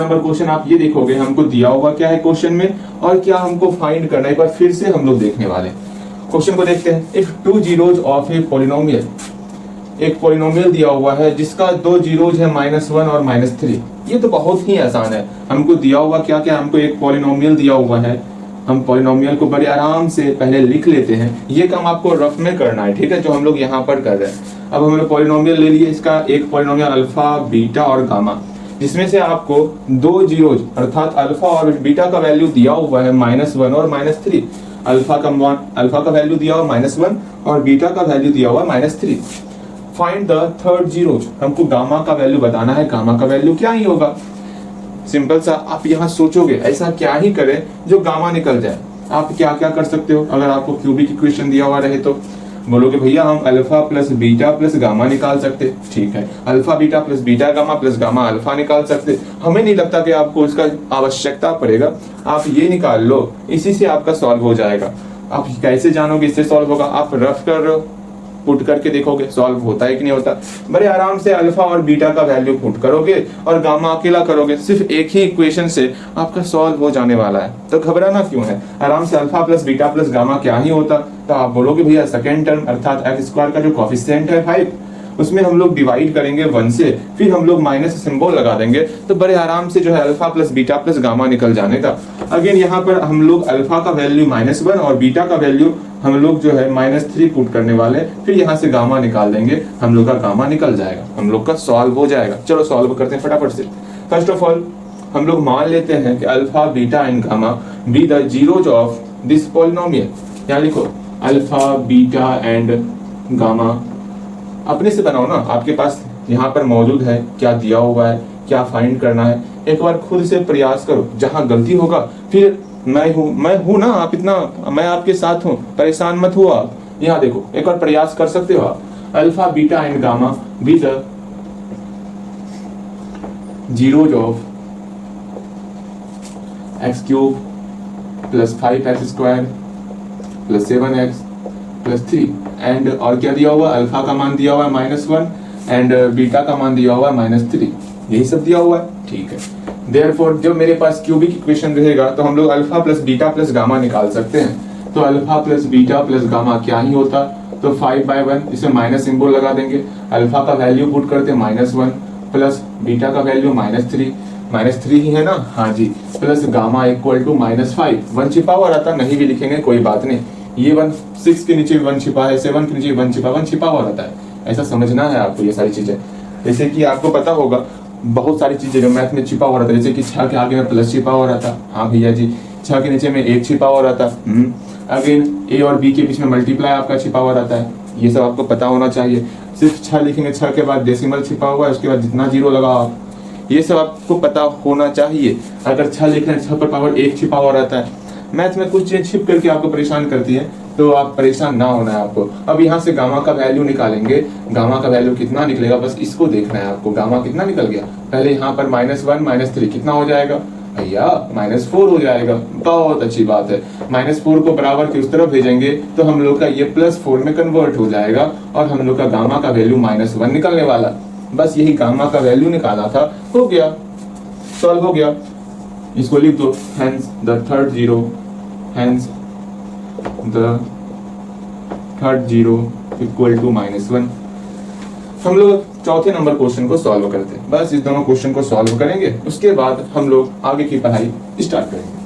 Number question आप ये देखोगे हमको दिया हुआ क्या है क्वेश्चन में और क्या हमको फाइंड करना है, एक बार फिर से हम लोग देखने वाले क्वेश्चन को देखते हैं। If two zeros of a polynomial, एक पॉलिनोमियल दिया हुआ है जिसका दो जीरोज है -1 और -3। ये तो बहुत ही आसान है। हमको दिया हुआ क्या क्या, हमको एक पॉलिनोमियल दिया हुआ है, हम पॉलिनोमियल को बड़े आराम से पहले लिख लेते हैं। ये काम आपको रफ में करना है, ठीक है, जो हम लोग यहाँ पर कर रहे हैं। अब हमने पॉलिनोमियल ले लिए, इसका एक पॉलिनोमियल अल्फा, बीटा और गामा, जिसमें से आपको दो जीरोज अर्थात अल्फा और बीटा का वैल्यू दिया हुआ है -1 और -3। अल्फा का वैल्यू दिया हुआ -1 और बीटा का वैल्यू दिया हुआ -3। फाइंड द थर्ड जीरोज, हमको गामा का वैल्यू बताना है। गामा का वैल्यू क्या ही होगा, सिंपल सा आप यहाँ सोचोगे ऐसा क्या ही करें जो गामा निकल जाए। आप क्या क्या कर सकते हो, अगर आपको क्यूबिक इक्वेशन दिया हुआ रहे तो बोलोगे भैया हम alpha plus beta plus gamma निकाल सकते, ठीक है, alpha beta plus beta gamma plus gamma alpha निकाल सकते। हमें नहीं लगता कि आपको इसका आवश्यकता पड़ेगा, आप ये निकाल लो, इसी से आपका सॉल्व हो जाएगा। आप कैसे जानोगे इससे सॉल्व होगा, आप रफ कर रहे हो, पुट करके देखोगे सॉल्व होता है कि नहीं होता। बड़े आराम से अल्फा और बीटा का वैल्यू पुट करोगे और गामा अकेला करोगे, सिर्फ एक ही इक्वेशन से आपका सॉल्व हो जाने वाला है। तो घबराना क्यों है, आराम से alpha plus beta plus gamma क्या ही होता। तो आप बोलोगे भैया सेकेंड टर्म अर्थात x² का जो कोफिशिएंट है 5, उसमें हम लोग डिवाइड करेंगे 1 से, फिर हम लोग माइनस सिंबल लगा देंगे, तो बड़े आराम से जो है alpha plus beta plus gamma निकल जाने का। अगेन यहाँ पर हम लोग अल्फा का वैल्यू -1 और बीटा का वैल्यू हम लोग जो है -3 पुट करने वाले, फिर यहाँ से गामा निकाल देंगे, हम लोग का गामा निकल जाएगा, हम लोग का सॉल्व हो जाएगा। चलो सॉल्व करते हैं फटाफट से। फर्स्ट ऑफ ऑल हम लोग मान लेते हैं कि alpha beta and gamma be the zeros of this polynomial. यहाँ लिखो अल्फा बीटा एंड गामा, अपने से बनाओ ना, आपके पास यहाँ पर मौजूद है, क्या दिया हुआ है, क्या फाइंड करना है, एक बार खुद से प्रयास करो। जहां गलती होगा फिर मैं हूं ना, आप इतना, मैं आपके साथ हूं, परेशान मत हुआ आप। यहाँ देखो एक बार प्रयास कर सकते हो आप। Alpha beta and gamma be the zeros of x³ plus 5x² plus 7x plus 3 and और क्या दिया हुआ, अल्फा का मान दिया हुआ है -1 एंड बीटा का मान दिया हुआ है -3, यही सब दिया हुआ है, ठीक है। देयरफॉर जब मेरे पास क्यूबिक इक्वेशन रहेगा तो हम लोग alpha plus beta plus gamma निकाल सकते हैं। तो alpha plus beta plus gamma क्या ही होता, तो 5/1, इसमें माइनस सिंबल लगा देंगे, अल्फा का वैल्यू पुट करते -1 प्लस बीटा का वैल्यू -3 ही है ना, हाँ जी, प्लस गामा इक्वल टू -5। 1 छिपा हुआ रहता, नहीं भी लिखेंगे कोई बात नहीं, ये 1 6 के नीचे 1 छिपा है, 7 के नीचे 1 छिपा हुआ रहता है, ऐसा समझना है आपको ये सारी चीजें। जैसे कि आपको पता होगा बहुत सारी चीजें जो मैथ में छिपा हुआ रहता है, जैसे कि 6 के आगे में प्लस छिपा हुआ रहता, हाँ भैया जी, 6 के नीचे में 1 छिपा हुआ रहता, अगेन ए और बी के बीच में मल्टीप्लाई आपका छिपा हुआ रहता है, ये सब आपको पता होना चाहिए। सिर्फ 6 लिखेंगे, 6 के बाद डेसिमल छिपा हुआ है, उसके बाद जितना जीरो लगाओ आप, ये सब आपको पता होना चाहिए। अगर 6 लिख रहे हैं, 6 पर पावर 1 छिपा हुआ रहता है। मैथ में कुछ चीजें छिप करके आपको परेशान करती है, तो आप परेशान ना होना है आपको। अब यहाँ से गामा का वैल्यू निकालेंगे, गामा का वैल्यू कितना निकलेगा बस इसको देखना है आपको। गामा कितना निकल गया, पहले यहाँ पर -1 -3 कितना हो जाएगा भैया, -4 हो जाएगा, बहुत अच्छी बात है। -4 को बराबर की उस तरफ भेजेंगे तो हम लोग का ये +4 में कन्वर्ट हो जाएगा और हम लोग का गामा का वैल्यू -1 निकलने वाला। बस यही गामा का वैल्यू निकाला था, हो गया, सॉल्व हो गया। इसको लिख दो, hence the third zero equal to -1। हम लोग चौथे नंबर क्वेश्चन को सॉल्व करते हैं। बस इस दोनों क्वेश्चन को सॉल्व करेंगे, उसके बाद हम लोग आगे की पढ़ाई स्टार्ट करेंगे।